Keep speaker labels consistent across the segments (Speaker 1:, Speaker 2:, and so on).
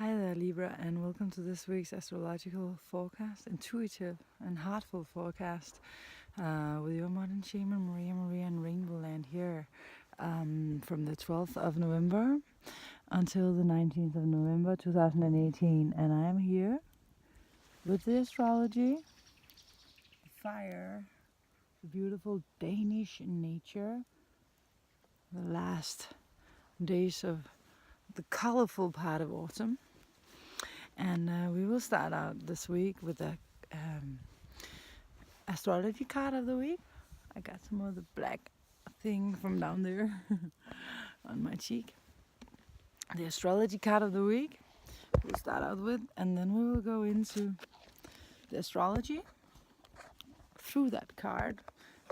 Speaker 1: Hi there, Libra, and welcome to this week's astrological forecast, intuitive and heartful forecast with your modern shaman, Maria and RainbowLand here from the 12th of November until the 19th of November 2018. And I am here with the astrology, the fire, the beautiful Danish nature, the last days of the colorful part of autumn. And we will start out this week with the astrology card of the week. I got some of the black thing from down there on my cheek. The astrology card of the week we'll start out with, and then we will go into the astrology through that card,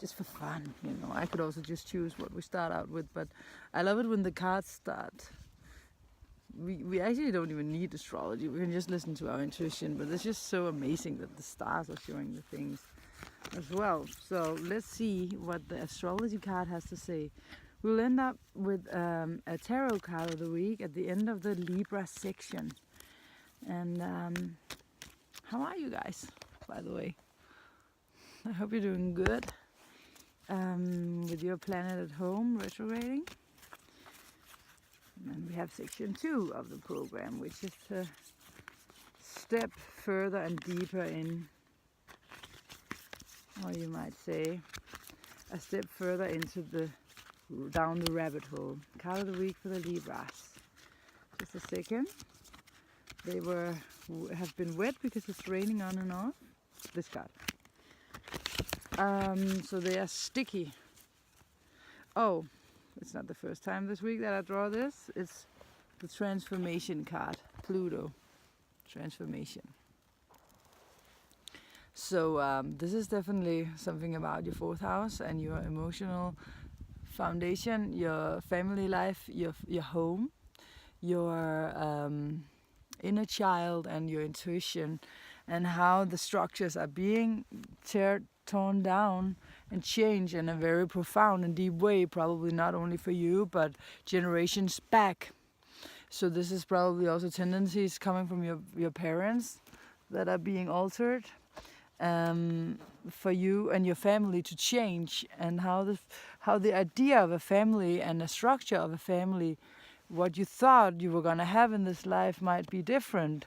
Speaker 1: just for fun. You know, I could also just choose what we start out with, but I love it when the cards start. We actually don't even need astrology. We can just listen to our intuition, but it's just so amazing that the stars are showing the things as well. So let's see what the astrology card has to say. We'll end up with a tarot card of the week at the end of the Libra section. And how are you guys, by the way? I hope you're doing good with your planet at home retrograding. And we have section 2 of the program, which is a step further and deeper in, or you might say, a step further into down the rabbit hole. Card of the week for the Libras. Just a second. They have been wet because it's raining on and off. This card. So they are sticky. Oh. It's not the first time this week that I draw this. It's the transformation card, Pluto, transformation. So this is definitely something about your 4th house and your emotional foundation, your family life, your home, your inner child and your intuition, and how the structures are being torn down and change in a very profound and deep way, probably not only for you, but generations back. So this is probably also tendencies coming from your parents that are being altered for you and your family to change, and how the idea of a family and the structure of a family, what you thought you were going to have in this life might be different,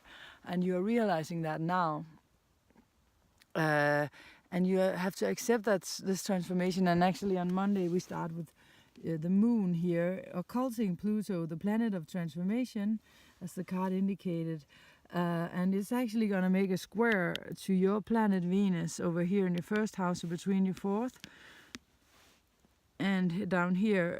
Speaker 1: and you're realizing that now. And you have to accept that this transformation. And actually on Monday we start with the moon here, occulting Pluto, the planet of transformation, as the card indicated. And it's actually going to make a square to your planet Venus over here in your 1st house, so between your 4th and down here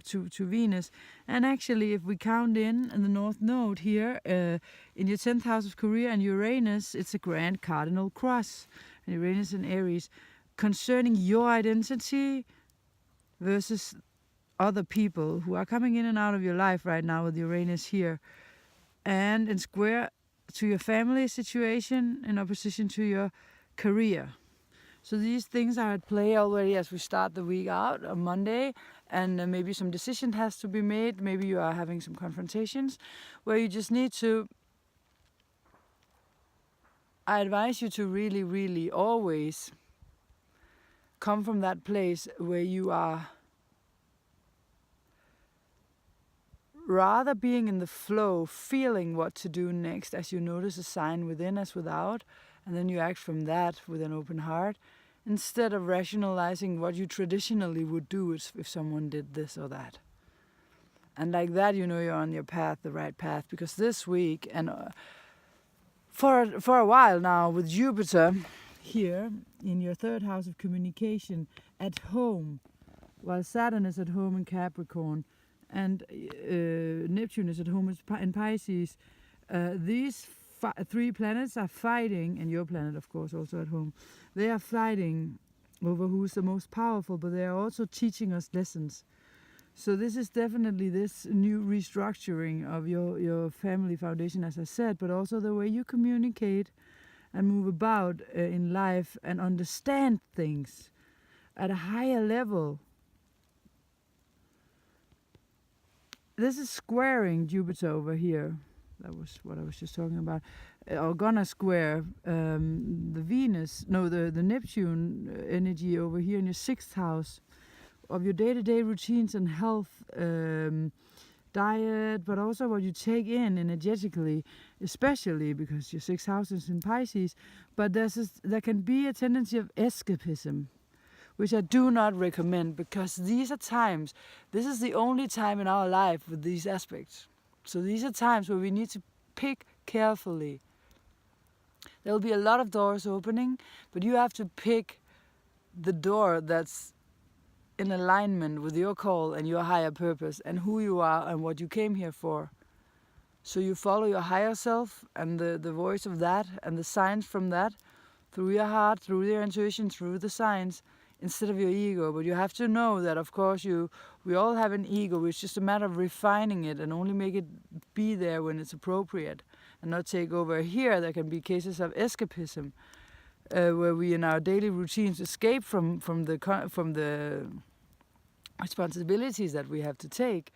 Speaker 1: to Venus. And actually, if we count in the North Node here, in your 10th house of career and Uranus, it's a grand cardinal cross. And Uranus in Aries, concerning your identity versus other people who are coming in and out of your life right now with Uranus here. And in square to your family situation in opposition to your career. So these things are at play already as we start the week out on Monday, and maybe some decision has to be made. Maybe you are having some confrontations where you just need to, I advise you to really, really always come from that place where you are rather being in the flow, feeling what to do next as you notice a sign within as without, and then you act from that with an open heart, instead of rationalizing what you traditionally would do if someone did this or that. And like that, you know you're on your path, the right path, because this week and for a while now with Jupiter here in your 3rd house of communication at home, while Saturn is at home in Capricorn and Neptune is at home in Pisces, these 3 planets are fighting, and your planet of course also at home, they are fighting over who's the most powerful, but they are also teaching us lessons. So this is definitely this new restructuring of your family foundation, as I said, but also the way you communicate and move about in life and understand things at a higher level. This is squaring Jupiter over here That was what I was just talking about. Are gonna square the Venus, no, the Neptune energy over here in your 6th house of your day-to-day routines and health, diet, but also what you take in energetically, especially because your 6th house is in Pisces. But there can be a tendency of escapism, which I do not recommend, because these are times, this is the only time in our life with these aspects. So these are times where we need to pick carefully. There will be a lot of doors opening, but you have to pick the door that's in alignment with your call and your higher purpose and who you are and what you came here for. So you follow your higher self and the voice of that and the signs from that through your heart, through your intuition, through the signs, instead of your ego. But you have to know that, of course, we all have an ego. It's just a matter of refining it and only make it be there when it's appropriate and not take over. Here there can be cases of escapism, where we in our daily routines escape from the responsibilities that we have to take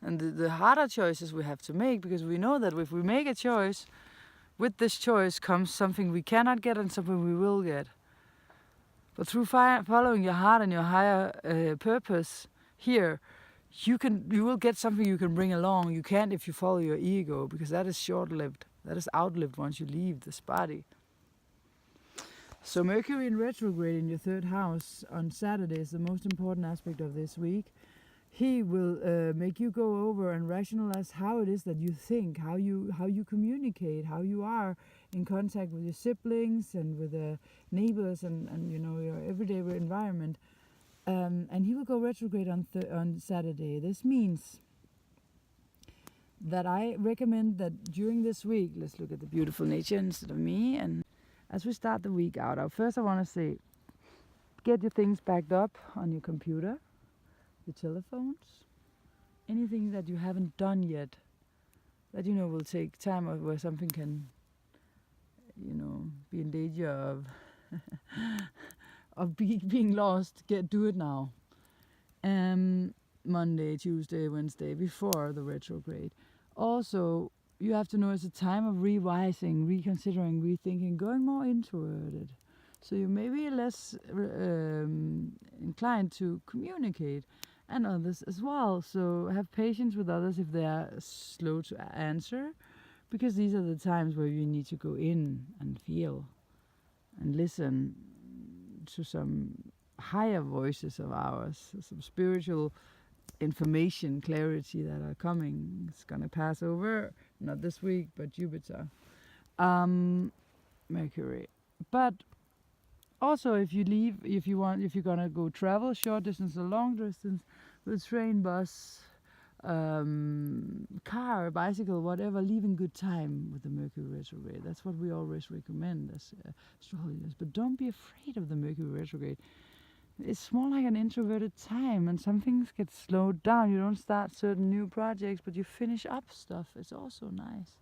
Speaker 1: and the harder choices we have to make, because we know that if we make a choice, with this choice comes something we cannot get and something we will get. But through following your heart and your higher purpose here, you will get something you can bring along. You can't if you follow your ego, because that is short-lived. That is outlived once you leave this body. So Mercury in retrograde in your 3rd house on Saturday is the most important aspect of this week. He will make you go over and rationalize how it is that you think, how you communicate, how you are in contact with your siblings and with the neighbors and your everyday environment. And he will go retrograde on Saturday. This means that I recommend that during this week, let's look at the beautiful nature instead of me. And as we start the week out, first I want to say, get your things backed up on your computer, your telephones, anything that you haven't done yet, that will take time, or where something can, be in danger of being lost. Do it now. Monday, Tuesday, Wednesday, before the retrograde. Also, you have to know it's a time of revising, reconsidering, rethinking, going more introverted. So you may be less inclined to communicate, and others as well. So have patience with others if they are slow to answer, because these are the times where you need to go in and feel and listen to some higher voices of ours, some spiritual information, clarity that are coming. It's going to pass over, not this week, but Jupiter, Mercury. But also, if you're gonna go travel short distance or long distance with train, bus, car, bicycle, whatever, leave in good time with the Mercury retrograde. That's what we always recommend as astrologers. But don't be afraid of the Mercury retrograde. It's more like an introverted time, and some things get slowed down. You don't start certain new projects, but you finish up stuff. It's also nice.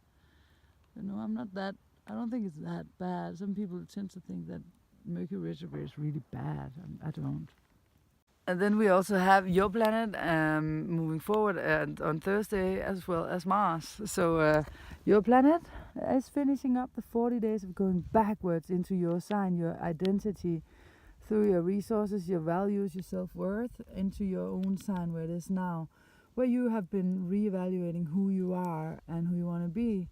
Speaker 1: I don't think it's that bad. Some people tend to think that Mercury retrograde is really bad, and I don't. And then we also have your planet moving forward on Thursday, as well as Mars. So your planet is finishing up the 40 days of going backwards into your sign, your identity, through your resources, your values, your self-worth, into your own sign where it is now, where you have been reevaluating who you are and who you want to be.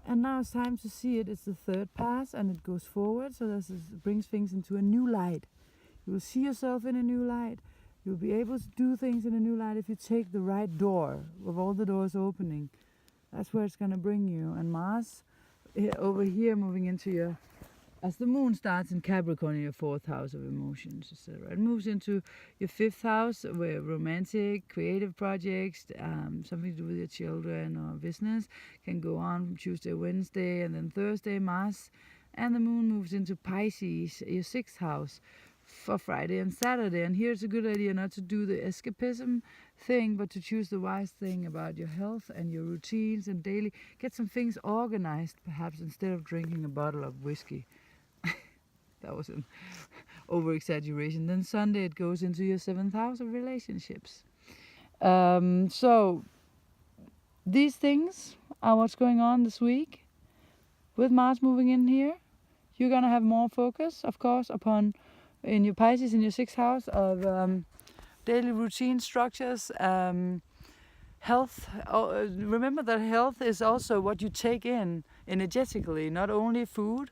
Speaker 1: And now it's time to see it. It's the 3rd pass, and it goes forward, so this brings things into a new light. You will see yourself in a new light. You'll be able to do things in a new light if you take the right door, of all the doors opening. That's where it's going to bring you. And Mars, over here, moving into your, as the moon starts in Capricorn, in your 4th house of emotions, etc. It moves into your 5th house, where romantic, creative projects, something to do with your children or business, can go on from Tuesday, Wednesday, and then Thursday, Mars. And the moon moves into Pisces, your 6th house, for Friday and Saturday. And here it's a good idea not to do the escapism thing, but to choose the wise thing about your health and your routines and daily. Get some things organized, perhaps, instead of drinking a bottle of whiskey. That was an over-exaggeration. Then Sunday it goes into your 7th house of relationships. So these things what's going on this week, with Mars moving in here, you're going to have more focus, of course, upon in your Pisces, in your 6th house of daily routine structures, health. Remember that health is also what you take in energetically, not only food,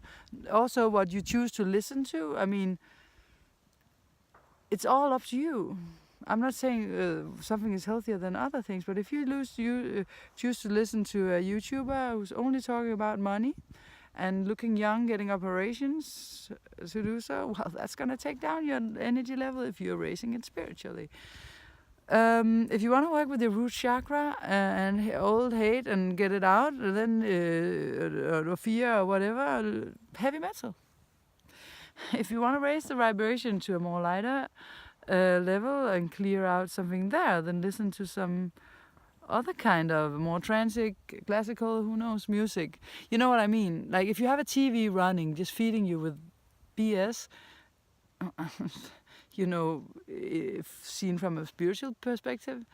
Speaker 1: also what you choose to listen to. I mean, it's all up to you. I'm not saying something is healthier than other things, but if you choose to listen to a YouTuber who's only talking about money and looking young, getting operations to do so, well, that's going to take down your energy level if you're raising it spiritually. If you want to work with your root chakra and old hate and get it out, then or fear or whatever, heavy metal. If you want to raise the vibration to a more lighter level and clear out something there, then listen to some other kind of more transic, classical, who knows, music. You know what I mean? Like if you have a TV running, just feeding you with BS, you know, if seen from a spiritual perspective,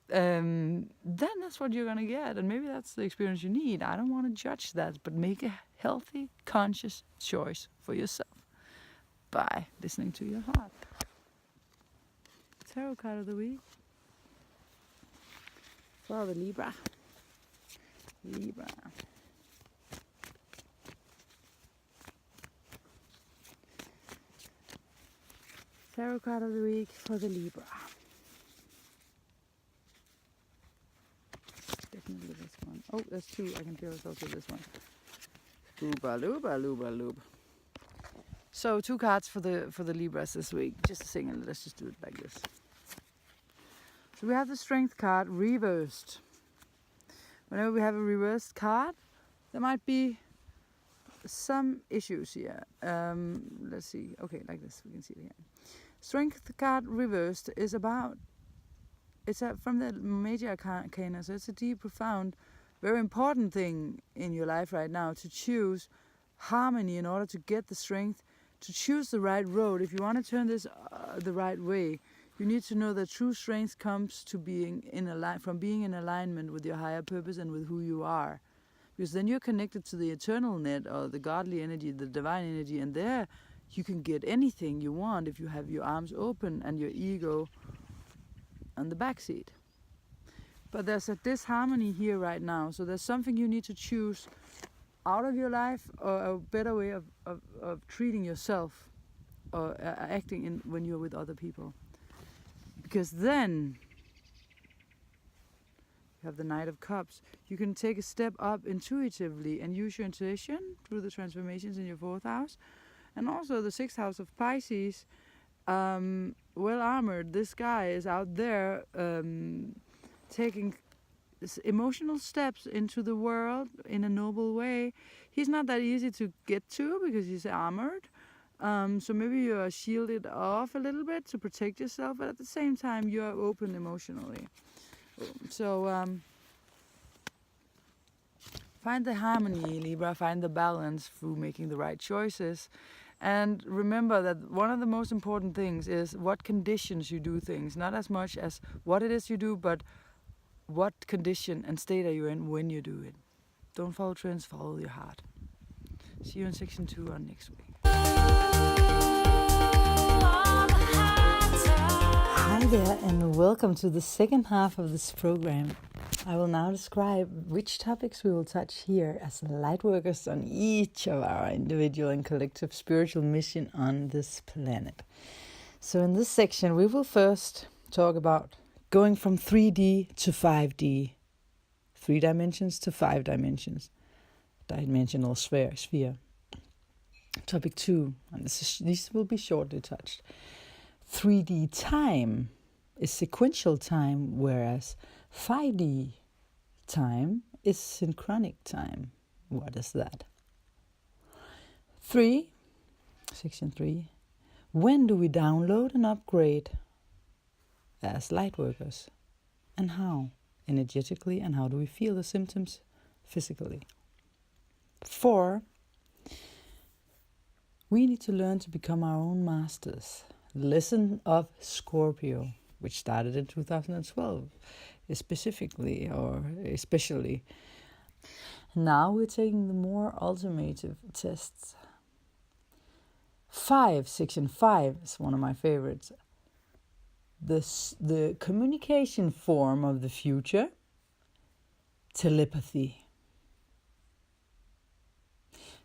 Speaker 1: then that's what you're gonna get, and maybe that's the experience you need. I don't want to judge that, but make a healthy, conscious choice for yourself by listening to your heart. Tarot card of the week for the Libra. Tarot card of the week for the Libra. Definitely this one. Oh, there's two. I can feel it's also this one. Looba. So 2 cards for the Libras this week. Just a single. Let's just do it like this. So we have the Strength card reversed. Whenever we have a reversed card, there might be some issues here. Let's see. Okay, like this. We can see it again. Strength card reversed is about. It's from the major arcana, so it's a deep, profound, very important thing in your life right now to choose harmony in order to get the strength to choose the right road. If you want to turn this the right way, you need to know that true strength comes to being from being in alignment with your higher purpose and with who you are. Because then you're connected to the eternal net or the godly energy, the divine energy, and there you can get anything you want if you have your arms open and your ego on the back seat. But there's a disharmony here right now, so there's something you need to choose out of your life, or a better way of treating yourself or acting when you're with other people. Because then you have the Knight of Cups. You can take a step up intuitively and use your intuition through the transformations in your 4th house. And also the 6th house of Pisces, well armored. This guy is out there taking emotional steps into the world in a noble way. He's not that easy to get to because he's armored. So maybe you are shielded off a little bit to protect yourself, but at the same time you are open emotionally. So find the harmony, Libra, find the balance through making the right choices. And remember that one of the most important things is what conditions you do things, not as much as what it is you do, but what condition and state are you in when you do it. Don't follow trends, follow your heart. See you in section 2 on next week. Hi there, and welcome to the second half of this program. I will now describe which topics we will touch here as light workers on each of our individual and collective spiritual mission on this planet. So in this section, we will first talk about going from 3D to 5D, 3 dimensions to 5 dimensions, dimensional sphere. Topic 2, and these will be shortly touched. 3D time is sequential time, whereas 5D time is synchronic time. What is that? 3, section 3. When do we download and upgrade as light workers? And how? Energetically, and how do we feel the symptoms physically? 4. We need to learn to become our own masters. Lesson of Scorpio, which started in 2012, especially Now we're taking the more ultimative tests. Section 5 is one of my favorites. The communication form of the future, telepathy.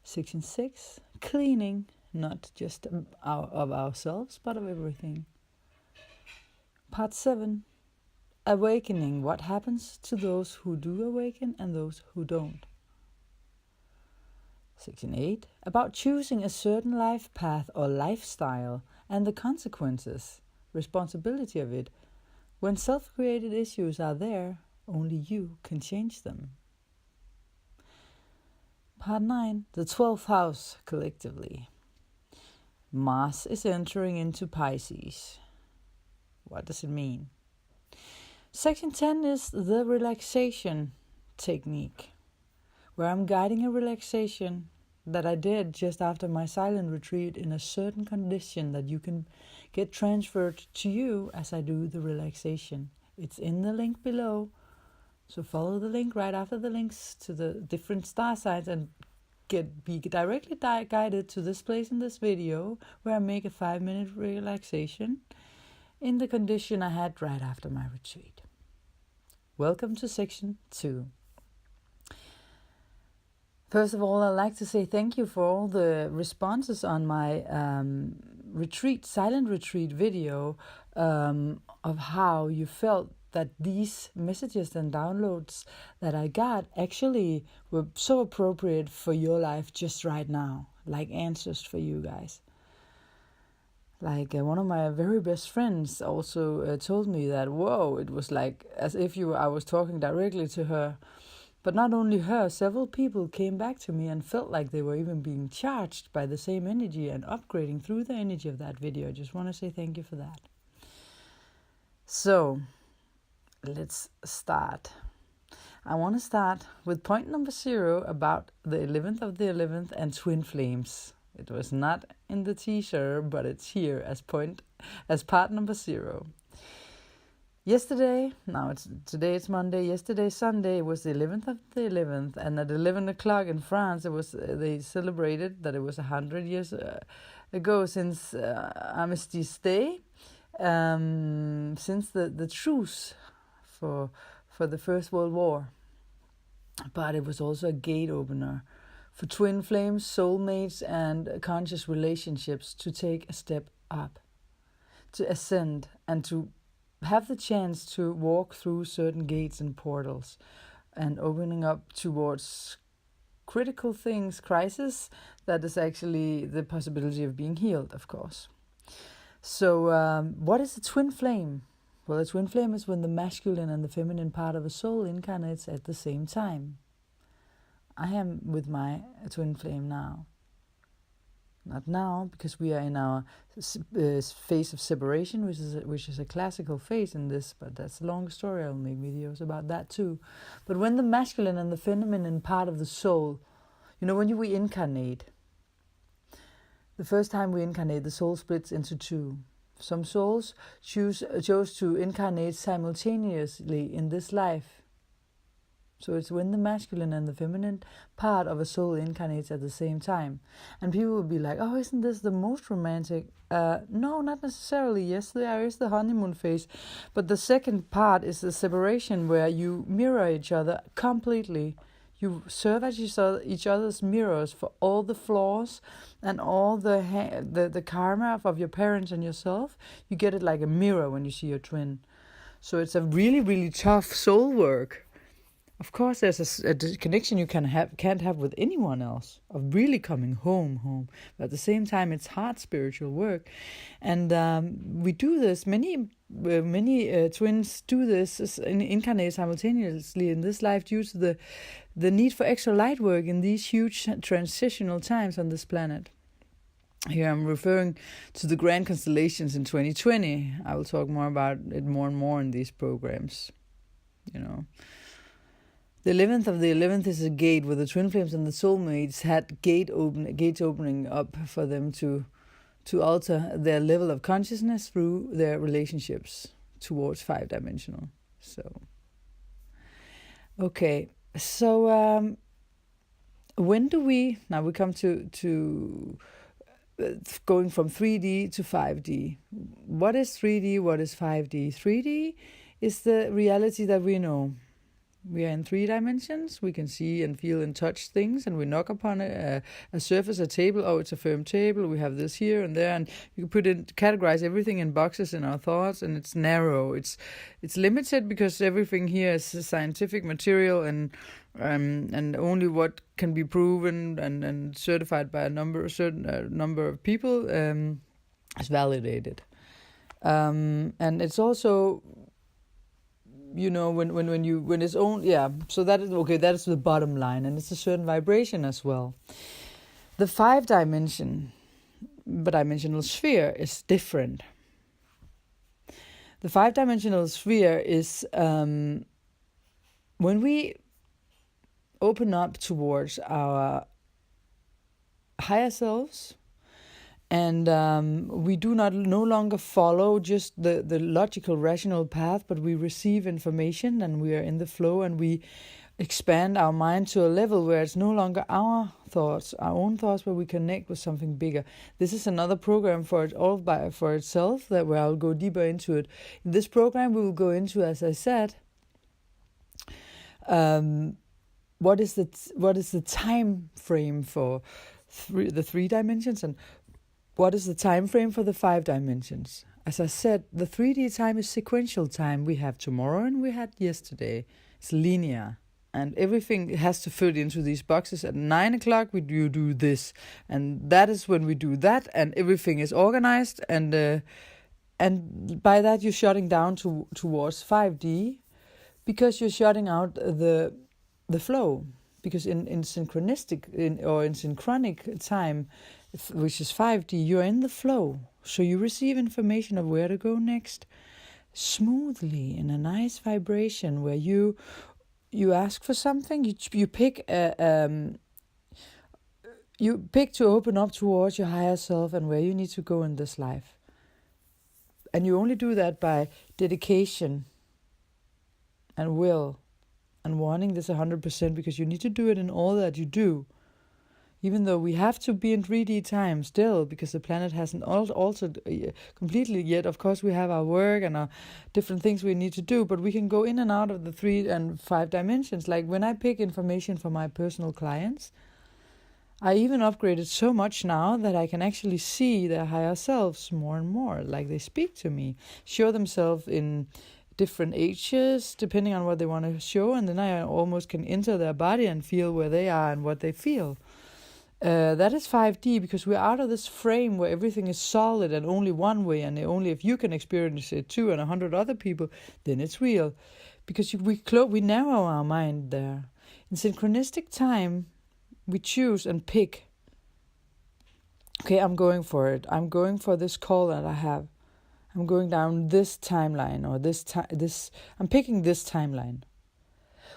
Speaker 1: Section 6, cleaning, not just of ourselves, but of everything. Part 7, awakening, what happens to those who do awaken and those who don't. Section 8, about choosing a certain life path or lifestyle and the consequences, responsibility of it. When self-created issues are there, only you can change them. Part 9, the 12th house collectively. Mars is entering into Pisces. What does it mean? Section 10 is the relaxation technique, where I'm guiding a relaxation that I did just after my silent retreat in a certain condition that you can get transferred to you as I do the relaxation. It's in the link below, so follow the link right after the links to the different star signs and be directly guided to this place in this video where I make a 5-minute relaxation in the condition I had right after my retreat. Welcome to section 2. First of all, I'd like to say thank you for all the responses on my silent retreat video of how you felt that these messages and downloads that I got actually were so appropriate for your life just right now, like answers for you guys. Like one of my very best friends also told me that, whoa, it was like as if I was talking directly to her. But not only her, several people came back to me and felt like they were even being charged by the same energy and upgrading through the energy of that video. I just want to say thank you for that. So, let's start. I want to start with point number 0 about the 11th of the 11th and twin flames. It was not in the teaser, but it's here as part number 0. Today it's Monday. Yesterday, Sunday, was the 11th of the 11th, and at 11 o'clock in France, they celebrated that it was 100 years ago since Armistice Day, since the truce for the First World War. But it was also a gate opener for twin flames, soulmates, and conscious relationships to take a step up, to ascend, and to have the chance to walk through certain gates and portals and opening up towards critical things, crisis, that is actually the possibility of being healed, of course. So what is a twin flame? Well, a twin flame is when the masculine and the feminine part of a soul incarnates at the same time. I am with my twin flame now. Not now, because we are in our phase of separation, which is a classical phase in this, but that's a long story. I'll make videos about that too. But when the masculine and the feminine part of the soul, when we incarnate, the first time we incarnate, the soul splits into 2. Some souls chose to incarnate simultaneously in this life. So it's when the masculine and the feminine part of a soul incarnates at the same time. And people will be like, oh, isn't this the most romantic? No, not necessarily. Yes, there is the honeymoon phase. But the second part is the separation where you mirror each other completely. You serve as each other's mirrors for all the flaws and all the karma of your parents and yourself. You get it like a mirror when you see your twin. So it's a really, really tough soul work. Of course, there's a connection you can't have with anyone else, of really coming home. But at the same time, it's hard spiritual work. And we do this, many twins do this, incarnate simultaneously in this life due to the need for extra light work in these huge transitional times on this planet. Here I'm referring to the grand constellations in 2020. I will talk more about it more and more in these programs, The 11th of the 11th is a gate where the twin flames and the soulmates had gates opening up for them to alter their level of consciousness through their relationships towards 5-dimensional. So, okay. So, when do we, now we come to going from 3D to 5D. What is 3D? What is 5D? 3D is the reality that we know. We are in 3 dimensions. We can see and feel and touch things, and we knock upon a surface, a table. Oh, it's a firm table. We have this here and there, and you can categorize everything in boxes in our thoughts, and it's narrow. It's limited because everything here is scientific material, and only what can be proven and certified by a certain number of people is validated. And it's also, when it's own, so that is okay. That is the bottom line, and it's a certain vibration as well. The 5-dimensional sphere is different. The 5-dimensional sphere is when we open up towards our higher selves. And we do no longer follow just the logical, rational path, but we receive information and we are in the flow, and we expand our mind to a level where it's no longer our own thoughts, but we connect with something bigger. This is another program for itself, that where I'll go deeper into it. In this program, we will go into, as I said, what is the time frame for the 3 dimensions, and what is the time frame for the 5 dimensions? As I said, the 3D time is sequential time. We have tomorrow and we had yesterday. It's linear. And everything has to fit into these boxes. At 9 o'clock, you do this. And that is when we do that. And everything is organized. And by that, you're shutting down towards 5D. Because you're shutting out the flow. Because in synchronic time, which is 5D, you're in the flow. So you receive information of where to go next smoothly, in a nice vibration, where you ask for something, you pick to open up towards your higher self and where you need to go in this life. And you only do that by dedication and will and wanting this 100%, because you need to do it in all that you do. Even though we have to be in 3D time still, because the planet hasn't altered completely yet. Of course, we have our work and our different things we need to do, but we can go in and out of the 3 and 5 dimensions. Like when I pick information for my personal clients, I even upgraded so much now that I can actually see their higher selves more and more. Like they speak to me, show themselves in different ages, depending on what they want to show, and then I almost can enter their body and feel where they are and what they feel. That is 5D, because we're out of this frame where everything is solid and only one way, and only if you can experience it too and 100 other people, then it's real. Because we narrow our mind there. In synchronistic time, we choose and pick. Okay, I'm going for it. I'm going for this call that I have. I'm going down this timeline, or I'm picking this timeline.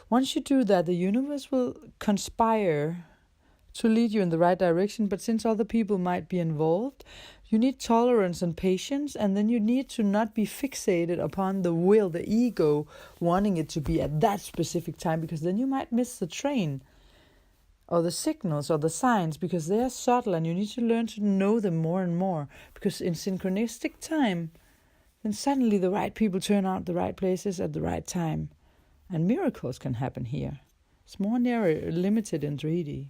Speaker 1: Once you do that, the universe will conspire to lead you in the right direction, but since other people might be involved, you need tolerance and patience, and then you need to not be fixated upon the will, the ego, wanting it to be at that specific time, because then you might miss the train, or the signals, or the signs, because they are subtle, and you need to learn to know them more and more, because in synchronistic time, then suddenly the right people turn out the right places at the right time, and miracles can happen here. It's more narrow, limited in 3D.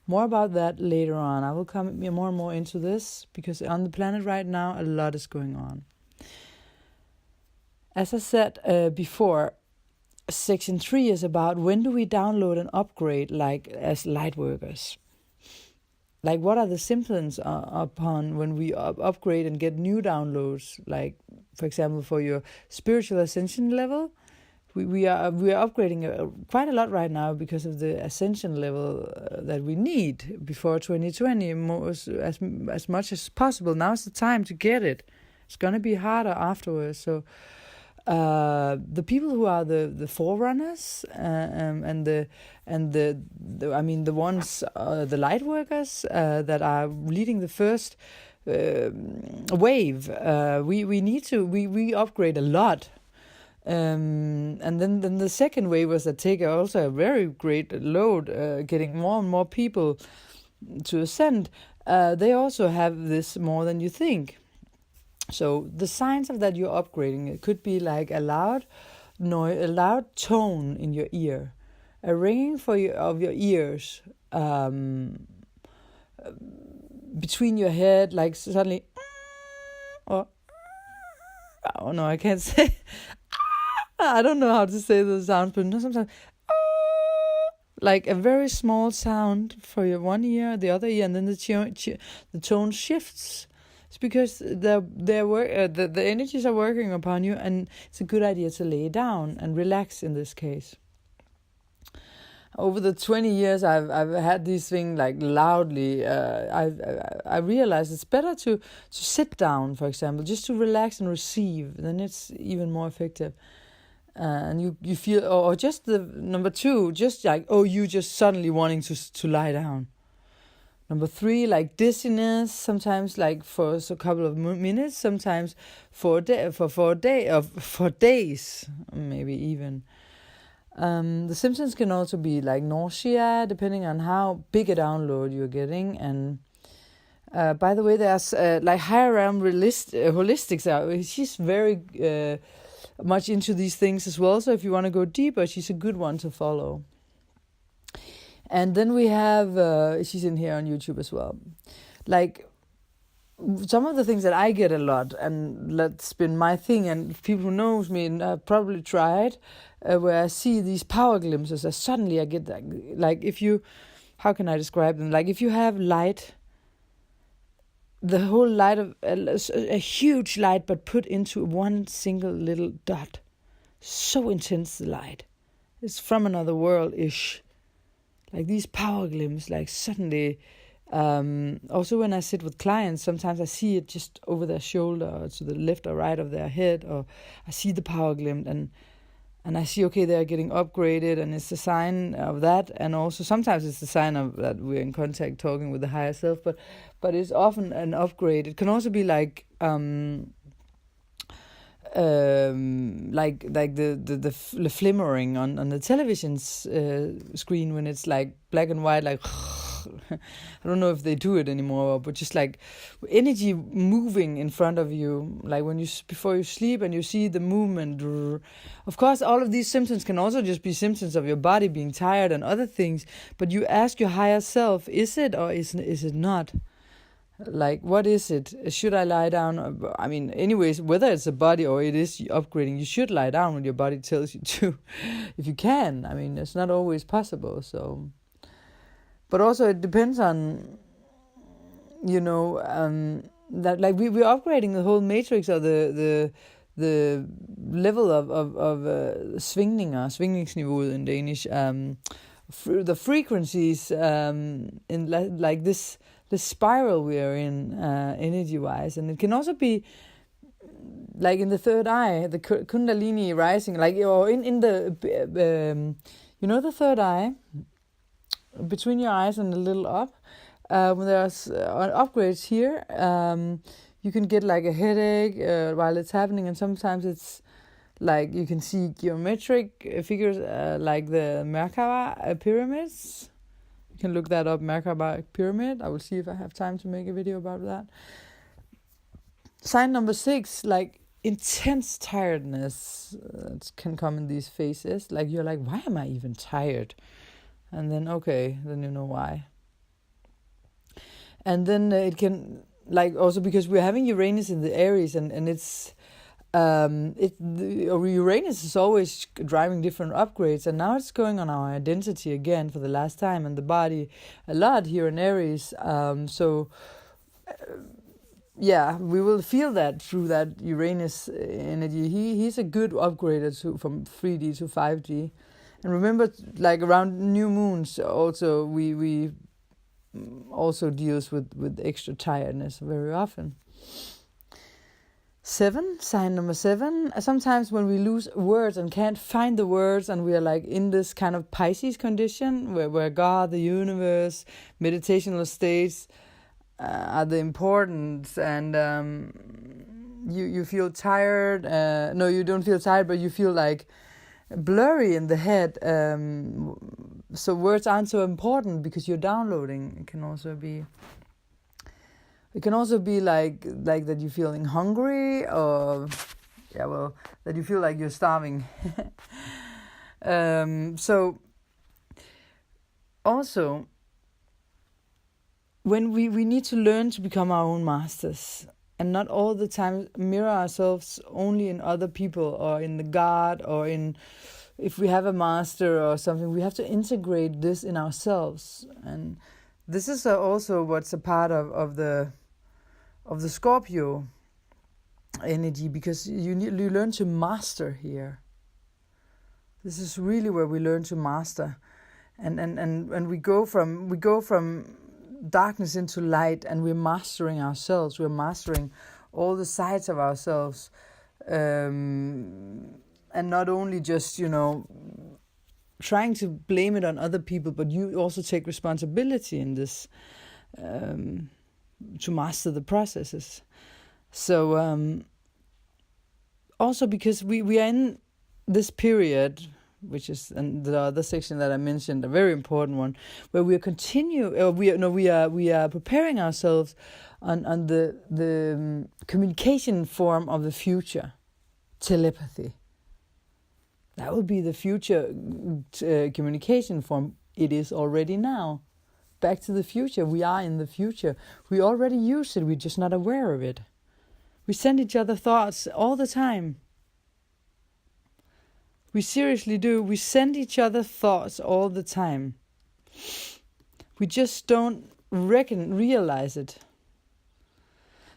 Speaker 1: More about that later on. I will come more and more into this, because on the planet right now, a lot is going on. As I said before, section 3 is about when do we download and upgrade, like as light workers. Like what are the symptoms upon when we upgrade and get new downloads? Like, for example, for your spiritual ascension level, we are upgrading quite a lot right now because of the ascension level that we need before 2020, as much as possible. Now is the time to get it. It's going to be harder afterwards. So the people who are the forerunners and the ones, the light workers that are leading the first wave, we upgrade a lot. And then the second wave was that take also a very great load, getting more and more people to ascend. They also have this more than you think. So the signs of that you're upgrading, it could be like a loud noise, a loud tone in your ear, a ringing of your ears, between your head, like suddenly, or oh no, I can't say. I don't know how to say the sound, but no, sometimes like a very small sound for your one ear, the other ear, and then the tone shifts. It's because the energies are working upon you, and it's a good idea to lay down and relax in this case. Over the 20 years I've had these things like loudly, I realized it's better to sit down, for example, just to relax and receive. Then it's even more effective. And you feel, or just the number 2, just like, you just suddenly wanting to lie down. Number 3, like dizziness, sometimes like for a couple of minutes, sometimes for days, maybe even. The symptoms can also be like nausea, depending on how big a download you're getting. And by the way, there's like higher realm holistics. She's very much into these things as well. So if you want to go deeper, she's a good one to follow. And then we have, she's in here on YouTube as well. Like some of the things that I get a lot, and that's been my thing, and people who knows me probably tried, where I see these power glimpses, and suddenly I get that, like if you, how can I describe them? Like if you have light, the whole light of a huge light, but put into one single little dot. So intense the light. It's from another world-ish. Like these power glimpses, like suddenly, also when I sit with clients, sometimes I see it just over their shoulder, or to the left or right of their head, or I see the power glimpse, and I see, okay, they're getting upgraded, and it's a sign of that, and also sometimes it's a sign of that we're in contact talking with the higher self, but it's often an upgrade. It can also be like the flimmering on the television screen when it's like black and white, like I don't know if they do it anymore, but just like energy moving in front of you, like when you before you sleep and you see the movement. Of course, all of these symptoms can also just be symptoms of your body being tired and other things, but you ask your higher self, is it or is it not? Like, what is it? Should I lie down? I mean, anyways, whether it's a body or it is upgrading, you should lie down when your body tells you to, if you can. I mean, it's not always possible. So, but also it depends on, that like we're upgrading the whole matrix of the level of svingningsniveauet in Danish. The frequencies in like this. The spiral we are in, energy-wise, and it can also be like in the third eye, the Kundalini rising, like or in the the third eye, between your eyes and a little up. When there's upgrades here, you can get like a headache while it's happening, and sometimes it's like you can see geometric figures like the Merkaba pyramids. Can look that up, Merkaba pyramid. I will see if I have time to make a video about that. Sign number 6, like intense tiredness can come in these phases. Like you're like, why am I even tired? And then then you know why. And then it can, like, also because we're having Uranus in the Aries, and it's Uranus is always driving different upgrades, and now it's going on our identity again for the last time, and the body a lot here in Aries. We will feel that through that Uranus energy. He's a good upgrader from 3D to 5D. And remember, like around new moons, also we also deals with extra tiredness very often. 7, sign number 7. Sometimes when we lose words and can't find the words, and we are like in this kind of Pisces condition where God, the universe, meditational states are the importance, and you feel tired. No, you don't feel tired, but you feel like blurry in the head. So words aren't so important because you're downloading. It can also be like that you're feeling hungry, or that you feel like you're starving. So also, when we need to learn to become our own masters, and not all the time mirror ourselves only in other people or in the God, or in, if we have a master or something, we have to integrate this in ourselves. And this is also what's a part of the Scorpio energy, because you learn to master here. This is really where we learn to master, and we go from darkness into light, and we're mastering ourselves. We're mastering all the sides of ourselves, and not only just trying to blame it on other people, but you also take responsibility in this, to master the processes. So also because we are in this period, which is, and the other section that I mentioned, a very important one, where we are preparing ourselves on the communication form of the future, telepathy. That will be the future communication form. It is already now. Back to the future. We are in the future. We already use it. We're just not aware of it. We send each other thoughts all the time. We seriously do. We send each other thoughts all the time. We just don't realize it.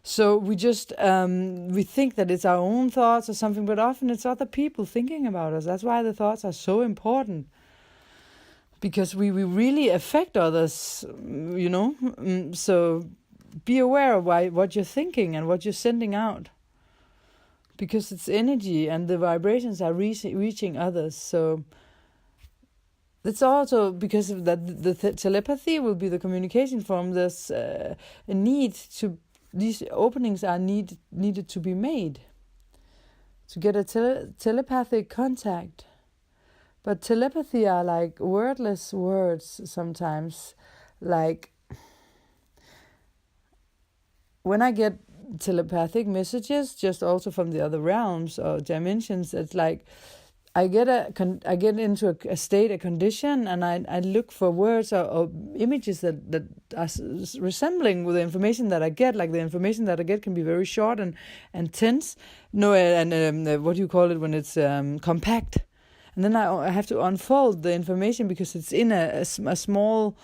Speaker 1: So we just we think that it's our own thoughts or something, but often it's other people thinking about us. That's why the thoughts are so important, because we really affect others, So be aware of what you're thinking and what you're sending out, because it's energy and the vibrations are reaching others. So it's also because of that the telepathy will be the communication form. There's a need to, these openings are needed to be made to get a telepathic contact. But telepathy are like wordless words sometimes. Like when I get telepathic messages, just also from the other realms or dimensions, it's like I get into a state, a condition, and I look for words or images that are resembling with the information that I get. Like the information that I get can be very short and tense. No, and what do you call it when it's compact? And then I have to unfold the information because it's in a small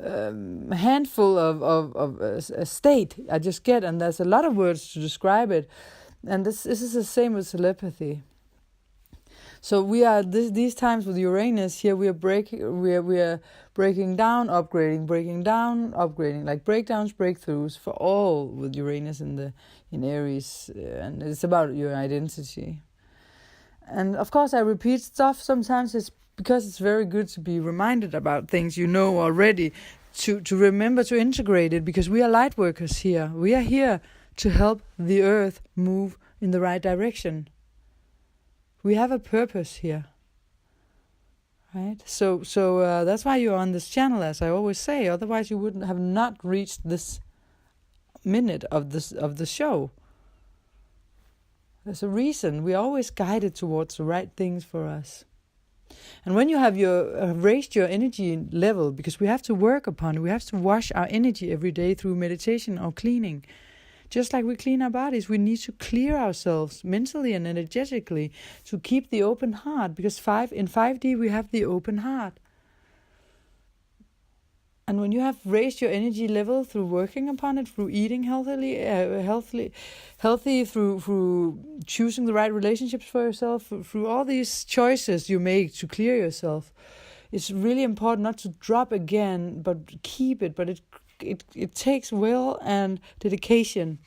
Speaker 1: handful of a state I just get, and there's a lot of words to describe it. And this is the same with telepathy. So we are these times with Uranus here. We are breaking down, upgrading, breaking down, upgrading, like breakdowns, breakthroughs for all with Uranus in Aries, and it's about your identity. And of course, I repeat stuff sometimes. It's because it's very good to be reminded about things you know already, to remember to integrate it, because we are light workers here. We are here to help the earth move in the right direction. We have a purpose here, right? So that's why you're on this channel, as I always say. Otherwise, you wouldn't have not reached this minute of the show. There's a reason. We're always guided towards the right things for us. And when you have raised your energy level, because we have to work upon it, we have to wash our energy every day through meditation or cleaning. Just like we clean our bodies, we need to clear ourselves mentally and energetically to keep the open heart, because in 5D we have the open heart. And when you have raised your energy level through working upon it, through eating healthy, through choosing the right relationships for yourself, through all these choices you make to clear yourself, it's really important not to drop again, but keep it. But it takes will and dedication.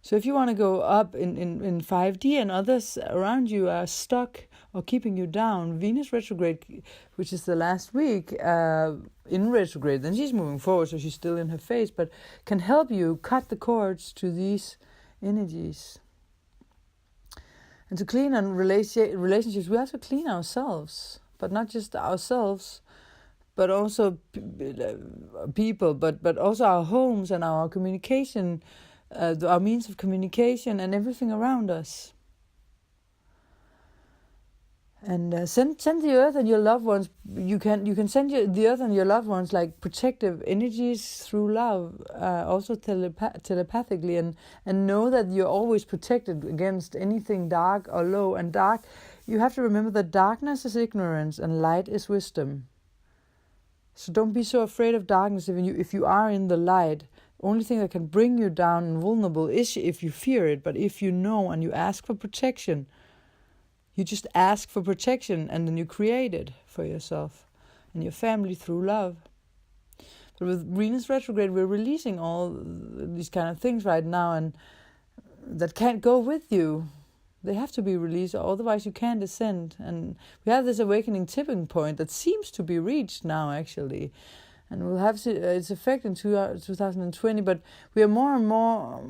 Speaker 1: So if you want to go up in 5D and others around you are stuck or keeping you down, Venus retrograde, which is the last week in retrograde, then she's moving forward, so she's still in her phase, but can help you cut the cords to these energies. And to clean on relationships, we have to clean ourselves, but not just ourselves, but also people, but also our homes and our communication, our means of communication and everything around us. And send the earth and your loved ones. You can send the earth and your loved ones like protective energies through love, also telepathically, and know that you're always protected against anything dark or low. And dark, you have to remember that darkness is ignorance and light is wisdom. So don't be so afraid of darkness if you are in the light. Only thing that can bring you down and vulnerable is if you fear it. But if you know and you ask for protection, you just ask for protection and then you create it for yourself and your family through love. But with Venus retrograde, we're releasing all these kind of things right now, and that can't go with you. They have to be released, otherwise you can't ascend. And we have this awakening tipping point that seems to be reached now, actually. And we'll have its effect in 2020, but we are more and more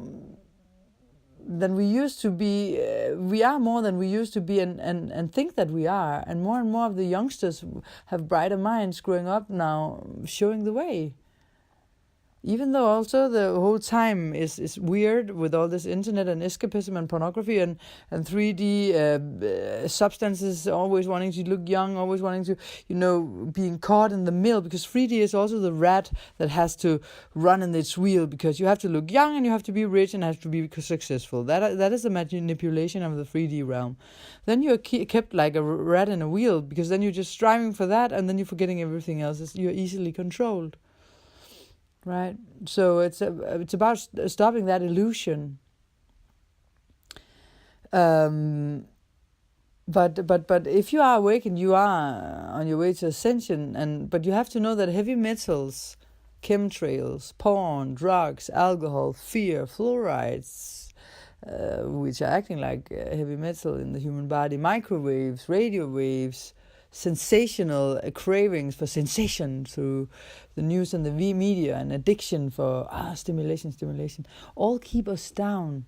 Speaker 1: than we used to be. We are more than we used to be and think that we are. And more of the youngsters have brighter minds growing up now, showing the way. Even though also the whole time is weird with all this internet and escapism and pornography and 3D substances, always wanting to look young, always wanting to, being caught in the mill, because 3D is also the rat that has to run in its wheel, because you have to look young and you have to be rich and have to be successful. That is the manipulation of the 3D realm. Then you're kept like a rat in a wheel, because then you're just striving for that and then you're forgetting everything else. You're easily controlled. Right, so it's about stopping that illusion. But if you are awakened, you are on your way to ascension. But you have to know that heavy metals, chemtrails, porn, drugs, alcohol, fear, fluorides, which are acting like heavy metal in the human body, microwaves, radio waves, sensational cravings for sensation through the news and the media, and addiction for stimulation, all keep us down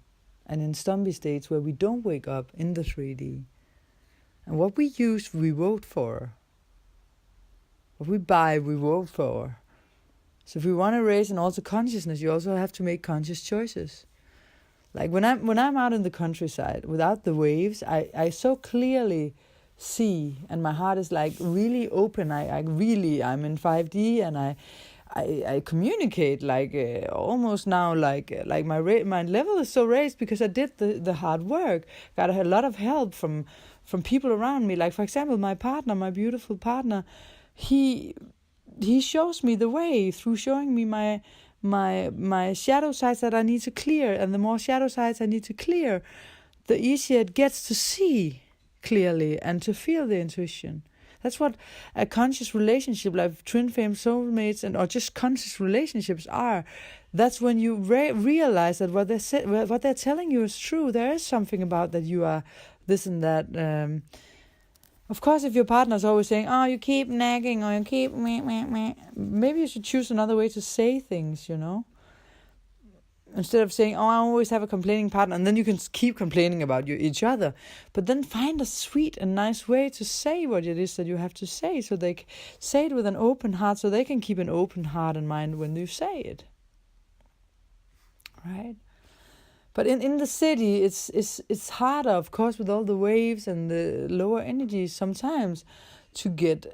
Speaker 1: and in zombie states where we don't wake up in the 3D. And what we use, we vote for. What we buy, we vote for. So if we want to raise and alter consciousness, you also have to make conscious choices. Like when I'm out in the countryside without the waves, I so clearly see, and my heart is like really open. I'm in 5D, and I communicate like almost now like my level is so raised because I did the hard work. Got a lot of help from people around me. Like for example, my partner, my beautiful partner, he shows me the way through showing me my shadow sides that I need to clear, and the more shadow sides I need to clear, the easier it gets to see clearly and to feel the intuition. That's what a conscious relationship, like twin flame soulmates or just conscious relationships are. That's when you realize that what they're telling you is true. There is something about that you are this and that. Of course, if your partner is always saying, "Oh, you keep nagging," or "You keep meh," maybe you should choose another way to say things. Instead of saying, "Oh, I always have a complaining partner," and then you can keep complaining about each other. But then find a sweet and nice way to say what it is that you have to say, so they say it with an open heart, so they can keep an open heart and mind when you say it. Right? But in the city, it's harder, of course, with all the waves and the lower energies sometimes to get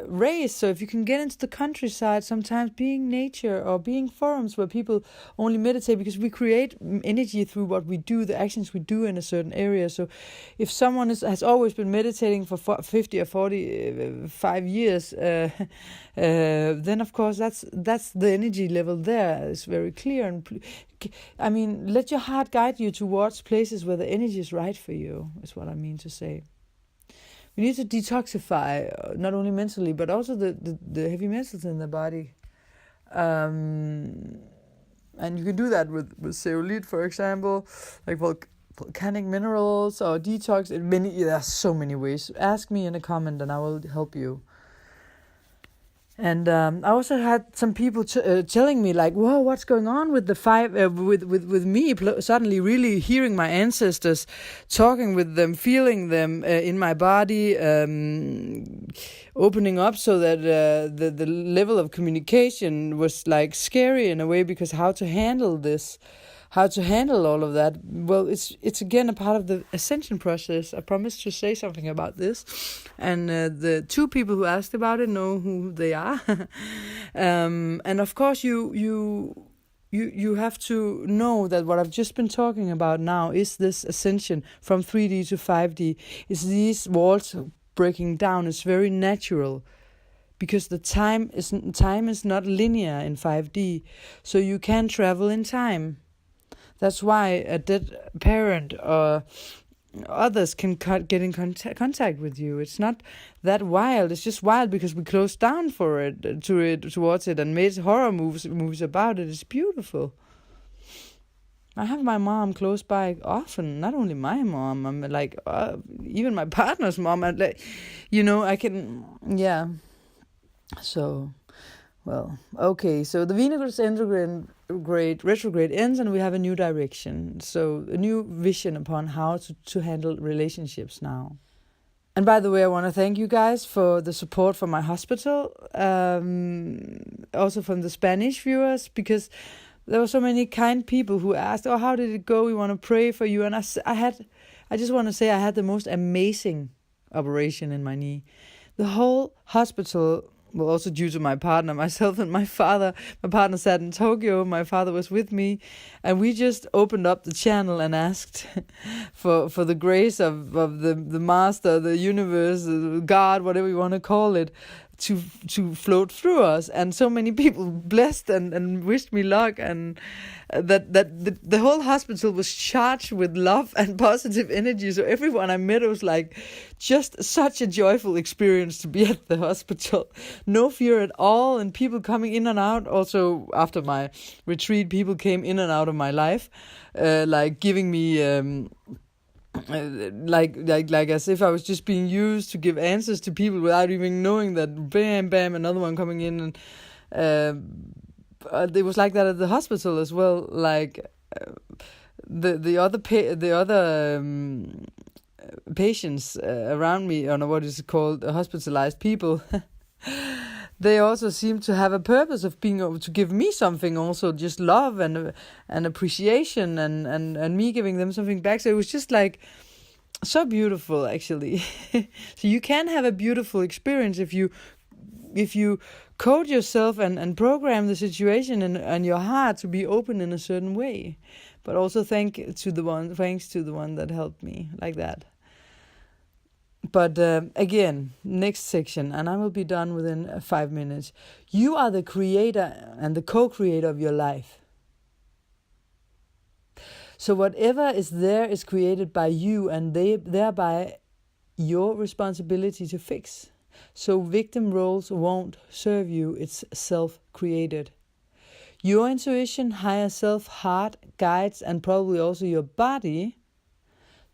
Speaker 1: raised. So if you can get into the countryside, sometimes being nature or being forums where people only meditate, because we create energy through what we do, the actions we do in a certain area. So if someone has always been meditating for 50 or 45 years, then of course that's the energy level there is very clear. And let your heart guide you towards places where the energy is right for you, is what I mean to say. We need to detoxify, not only mentally, but also the heavy metals in the body. And you can do that with zeolite, for example, like volcanic minerals or detox. There are so many ways. Ask me in a comment and I will help you. And I also had some people telling me like, "Whoa, what's going on with the five? With me suddenly really hearing my ancestors, talking with them, feeling them in my body, opening up, so that the level of communication was like scary in a way, because how to handle this." How to handle all of that? Well, it's again a part of the ascension process. I promised to say something about this, and the two people who asked about it know who they are. And of course, you have to know that what I've just been talking about now is this ascension from 3D to 5D. Is these walls breaking down? It's very natural, because the time is not linear in 5D, so you can travel in time. That's why a dead parent or others can get in contact with you. It's not that wild. It's just wild because we closed down towards it and made horror movies about it. It's beautiful. I have my mom close by often. Not only my mom, I'm like even my partner's mom. And like, I can, yeah. So, well, okay. So the Venus retrograde ends, and we have a new direction. So a new vision upon how to handle relationships now. And by the way, I want to thank you guys for the support from my hospital, also from the Spanish viewers, because there were so many kind people who asked, "Oh, how did it go? We want to pray for you." And I just want to say I had the most amazing operation in my knee. The whole hospital, well, also due to my partner, myself and my father. My partner sat in Tokyo, my father was with me, and we just opened up the channel and asked for the grace of the master, the universe, God, whatever you want to call it, to float through us. And so many people blessed and wished me luck, and that the whole hospital was charged with love and positive energy. So everyone I met, was like just such a joyful experience to be at the hospital. No fear at all, and people coming in and out. Also after my retreat, people came in and out of my life, like giving me like as if I was just being used to give answers to people without even knowing that. Bam, another one coming in, and it was like that at the hospital as well. Like the other patients around me, or what is it called, hospitalized people. They also seem to have a purpose of being able to give me something, also just love and appreciation, and me giving them something back. So it was just like so beautiful, actually. So you can have a beautiful experience if you code yourself and program the situation and your heart to be open in a certain way. But also thanks to the one that helped me like that. But again, next section, and I will be done within 5 minutes. You are the creator and the co-creator of your life. So whatever is there is created by you, and thereby your responsibility to fix. So victim roles won't serve you. It's self-created. Your intuition, higher self, heart, guides, and probably also your body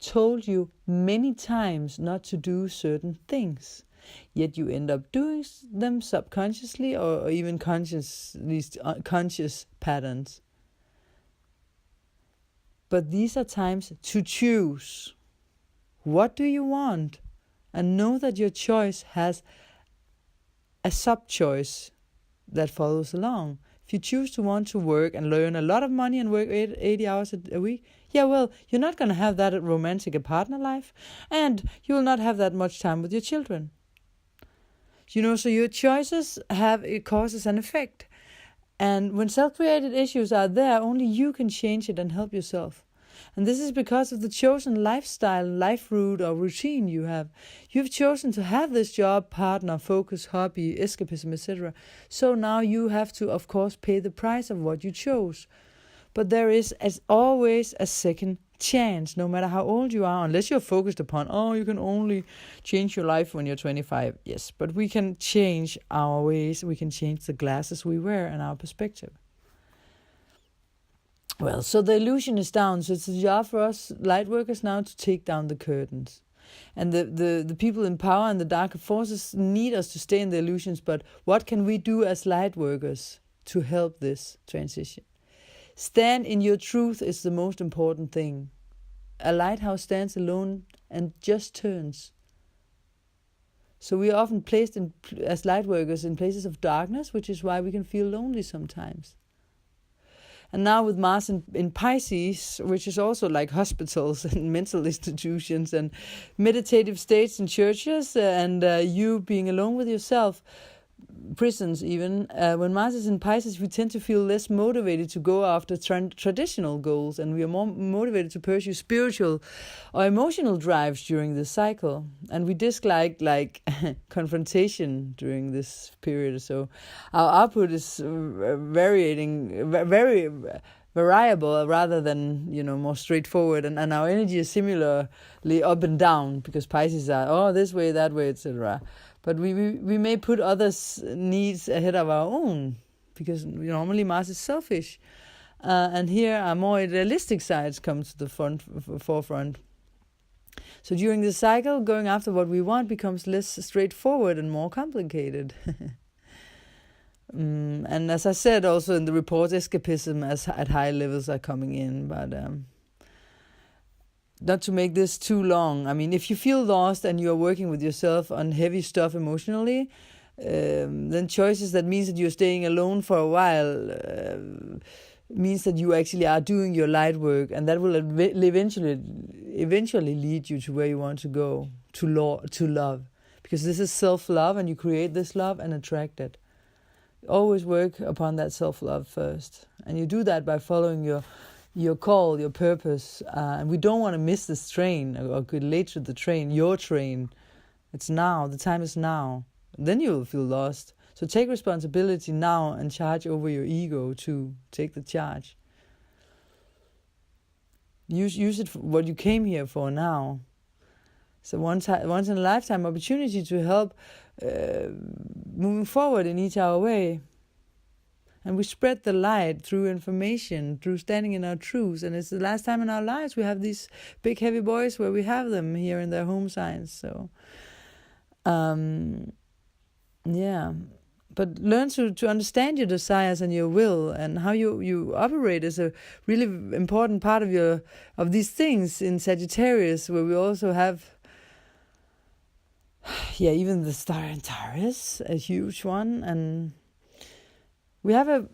Speaker 1: told you many times not to do certain things, yet you end up doing them subconsciously or even conscious patterns. But these are times to choose. What do you want? And know that your choice has a sub-choice that follows along. If you choose to want to work and earn a lot of money and work 80 hours a week, yeah, well, you're not going to have that romantic partner life, and you will not have that much time with your children. So your choices have causes and effect. And when self-created issues are there, only you can change it and help yourself. And this is because of the chosen lifestyle, life route or routine you have. You've chosen to have this job, partner, focus, hobby, escapism, etc. So now you have to, of course, pay the price of what you chose. But there is, as always, a second chance, no matter how old you are, unless you're focused upon, you can only change your life when you're 25. Yes, but we can change our ways. We can change the glasses we wear and our perspective. Well, so the illusion is down. So it's a job for us light workers now to take down the curtains. And the people in power and the darker forces need us to stay in the illusions, but what can we do as light workers to help this transition? Stand in your truth is the most important thing. A lighthouse stands alone and just turns. So we are often placed as light workers in places of darkness, which is why we can feel lonely sometimes. And now with Mars in Pisces, which is also like hospitals and mental institutions and meditative states in churches, and you being alone with yourself, prisons even, when Mars is in Pisces, we tend to feel less motivated to go after traditional goals, and we are more motivated to pursue spiritual or emotional drives during this cycle. And we dislike confrontation during this period. So our output is very variable rather than more straightforward, and our energy is similarly up and down, because Pisces are this way, that way, etc. But we may put others' needs ahead of our own, because normally Mars is selfish. And here our more idealistic sides come to the forefront. So during this cycle, going after what we want becomes less straightforward and more complicated. And as I said also in the report, escapism at high levels are coming in, but not to make this too long. I mean, if you feel lost and you're working with yourself on heavy stuff emotionally, then choices that means that you're staying alone for a while means that you actually are doing your light work, and that will eventually lead you to where you want to go, to love. Because this is self-love, and you create this love and attract it. Always work upon that self-love first. And you do that by following your call, your purpose, and we don't want to miss this train or get late to the train, your train. It's now, the time is now. Then you will feel lost. So take responsibility now and charge over your ego to take the charge. Use it for what you came here for now. So once in a lifetime opportunity to help moving forward in each our way. And we spread the light through information, through standing in our truths. And it's the last time in our lives we have these big heavy boys where we have them here in their home signs. So, But learn to understand your desires and your will, and how you operate is a really important part of these things in Sagittarius, where we also have even the star in Taurus, a huge one, and we have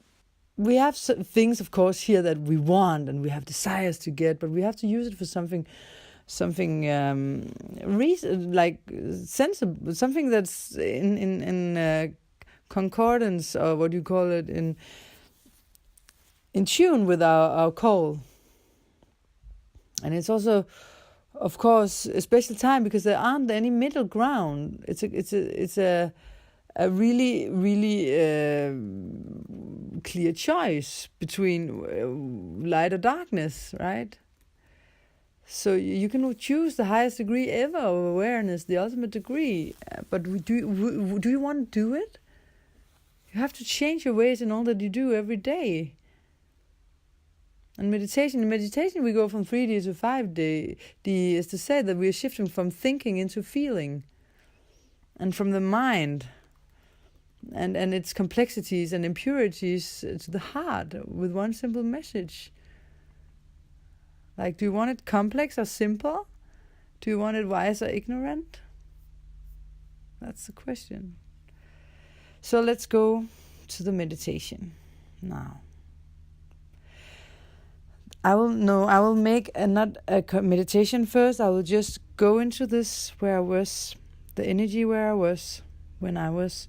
Speaker 1: things, of course, here that we want and we have desires to get, but we have to use it for something sensible, something that's in concordance, or what you call it, in tune with our call. And it's also, of course, a special time because there aren't any middle ground. It's a really, really clear choice between light or darkness, right? So you can choose the highest degree ever of awareness, the ultimate degree. But do you want to do it? You have to change your ways in all that you do every day. And in meditation we go from 3D to 5D. Is to say that we are shifting from thinking into feeling, and from the mind and its complexities and impurities to the heart with one simple message. Like, do you want it complex or simple? Do you want it wise or ignorant? That's the question. So let's go to the meditation now. I will make not a meditation first. I will just go into this where I was, the energy where I was when I was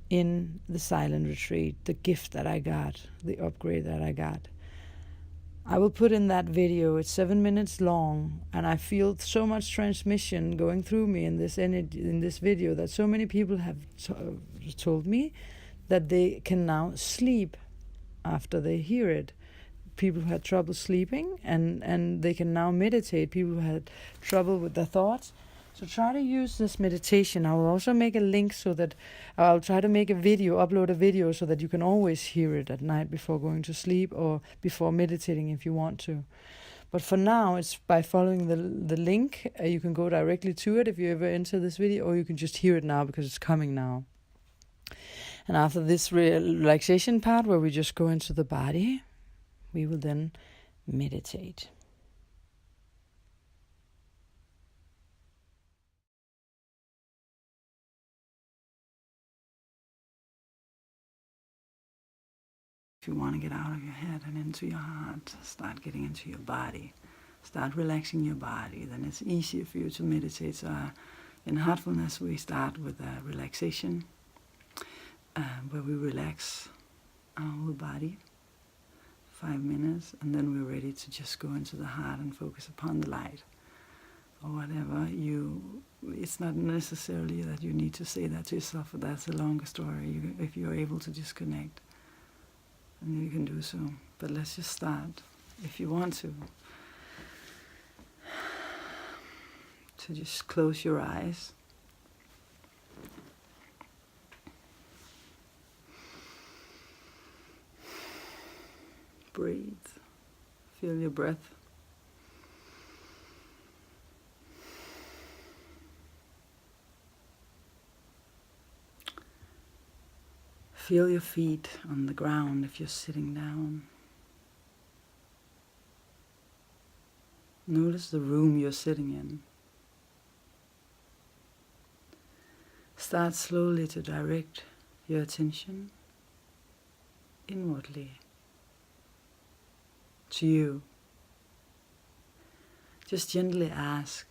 Speaker 1: in the silent retreat, the gift that I got, the upgrade that I got. I will put in that video. It's 7 minutes long, and I feel so much transmission going through me in this energy, in this video, that so many people have told me that they can now sleep after they hear it. People who had trouble sleeping, and they can now meditate. People who had trouble with their thoughts. So try to use this meditation. I will also make a link so that I'll try to make a video, upload a video so that you can always hear it at night before going to sleep or before meditating if you want to. But for now, it's by following the link. You can go directly to it if you ever enter this video, or you can just hear it now because it's coming now. And after this relaxation part, where we just go into the body, we will then meditate. If you want to get out of your head and into your heart, start getting into your body. Start relaxing your body. Then it's easier for you to meditate. So in Heartfulness, we start with a relaxation, where we relax our whole body, 5 minutes, and then we're ready to just go into the heart and focus upon the light. Or whatever it's not necessarily that you need to say that to yourself, but that's a longer story. If you're able to disconnect, and you can do so. But let's just start, if you want to just close your eyes. Breathe. Feel your breath. Feel your feet on the ground if you're sitting down. Notice the room you're sitting in. Start slowly to direct your attention inwardly to you. Just gently ask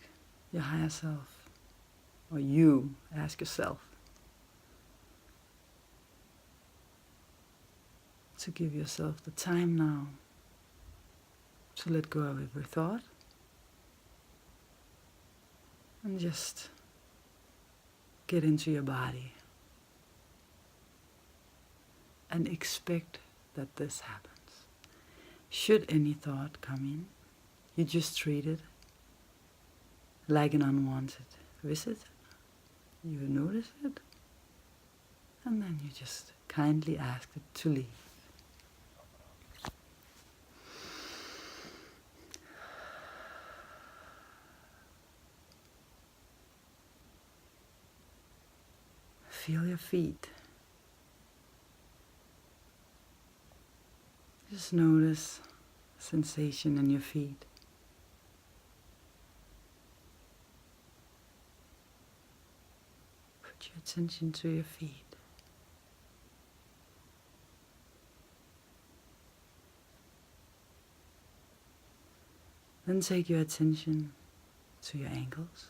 Speaker 1: your higher self, or you ask yourself, to give yourself the time now to let go of every thought and just get into your body and expect that this happens. Should any thought come in, you just treat it like an unwanted visit. You notice it, and then you just kindly ask it to leave. Feel your feet. Just notice sensation in your feet. Put your attention to your feet. Then take your attention to your ankles.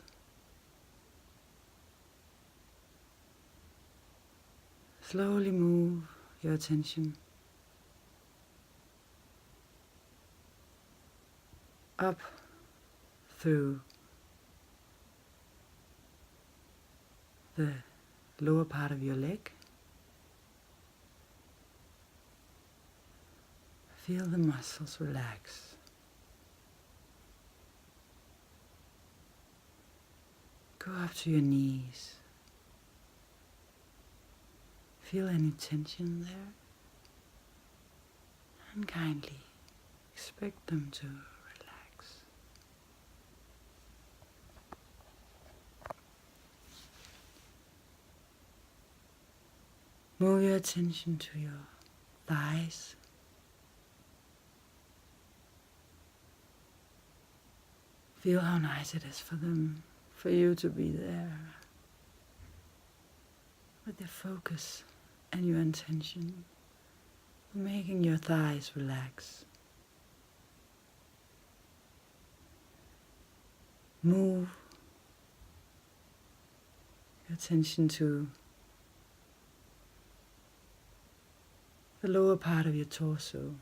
Speaker 1: Slowly move your attention up through the lower part of your leg. Feel the muscles relax. Go up to your knees. Feel any tension there, and kindly expect them to relax. Move your attention to your thighs. Feel how nice it is for you to be there with your focus and your intention, making your thighs relax. Move your attention to the lower part of your torso,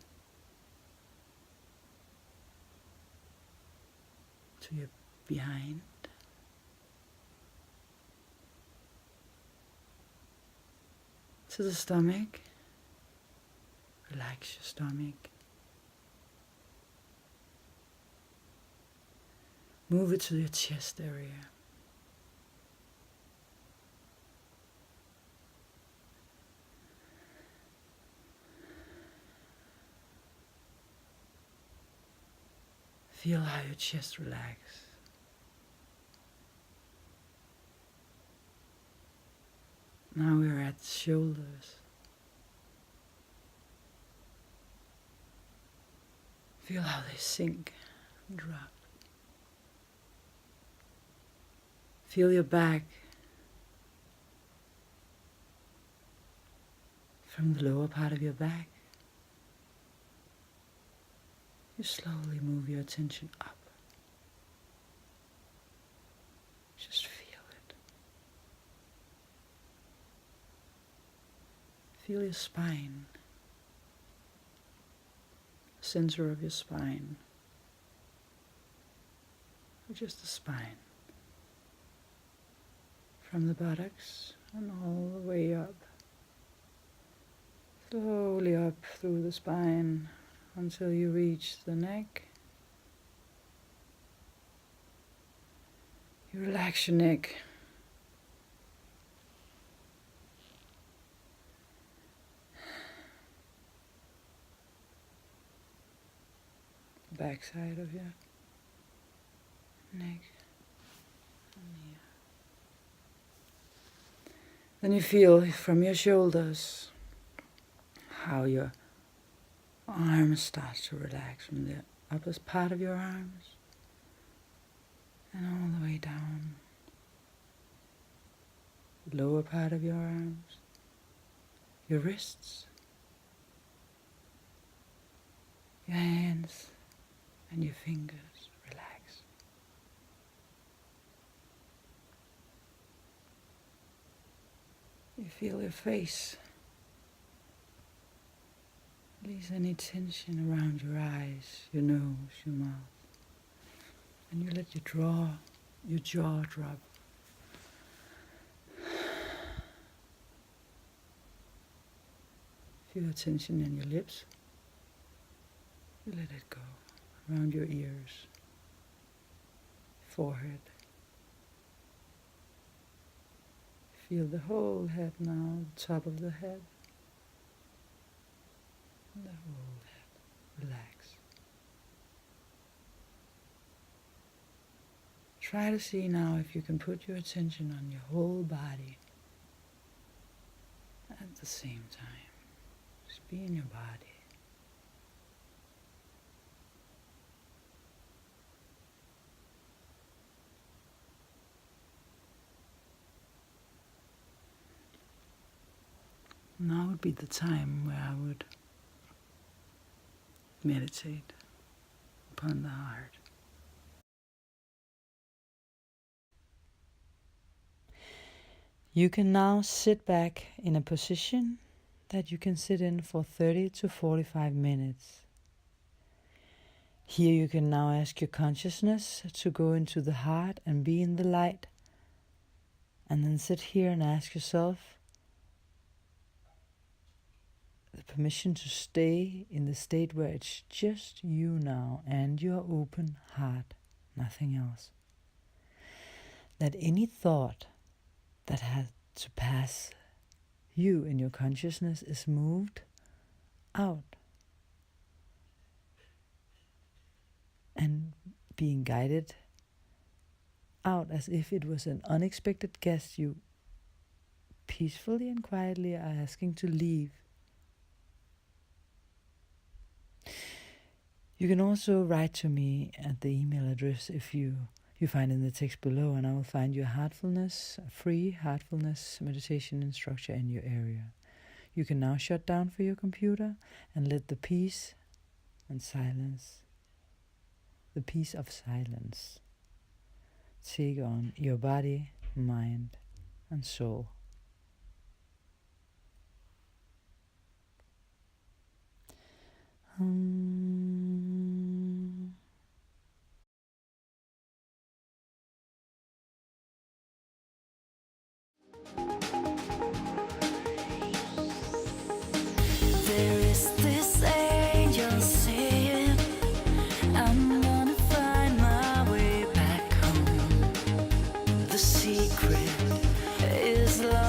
Speaker 1: to your behind. To the stomach. Relax your stomach. Move it to your chest area. Feel how your chest relaxes. Now we're at the shoulders. Feel how they sink and drop. Feel your back from the lower part of your back. You slowly move your attention up. Just feel it. Feel your spine, the center of your spine, or just the spine. From the buttocks and all the way up. Slowly up through the spine until you reach the neck. You relax your neck. The back side of your neck. Then you feel from your shoulders how your arms start to relax from the upper part of your arms and all the way down the lower part of your arms, your wrists, your hands and your fingers. Relax. You feel your face. Release any tension around your eyes, your nose, your mouth. And you let your jaw drop. Feel tension in your lips. You let it go around your ears, forehead. Feel the whole head now, the top of the head. The whole head. Relax. Try to see now if you can put your attention on your whole body at the same time. Just be in your body. Now would be the time where I would meditate upon the heart. You can now sit back in a position that you can sit in for 30 to 45 minutes. Here you can now ask your consciousness to go into the heart and be in the light. And then sit here and ask yourself the permission to stay in the state where it's just you now and your open heart, nothing else. That any thought that had to pass you in your consciousness is moved out and being guided out as if it was an unexpected guest you peacefully and quietly are asking to leave. You can also write to me at the email address if you find in the text below, and I will find you a free heartfulness meditation instructor in your area. You can now shut down for your computer and let the peace and silence, the peace of silence, take on your body, mind, and soul.
Speaker 2: There is this angel saying, I'm gonna find my way back home. The secret is love.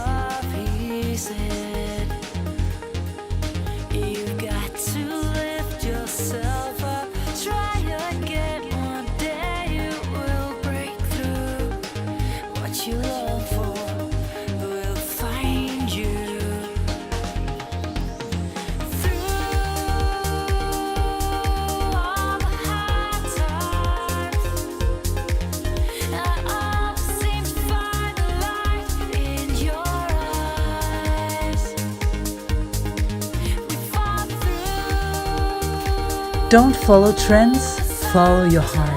Speaker 1: Don't follow trends, follow your heart.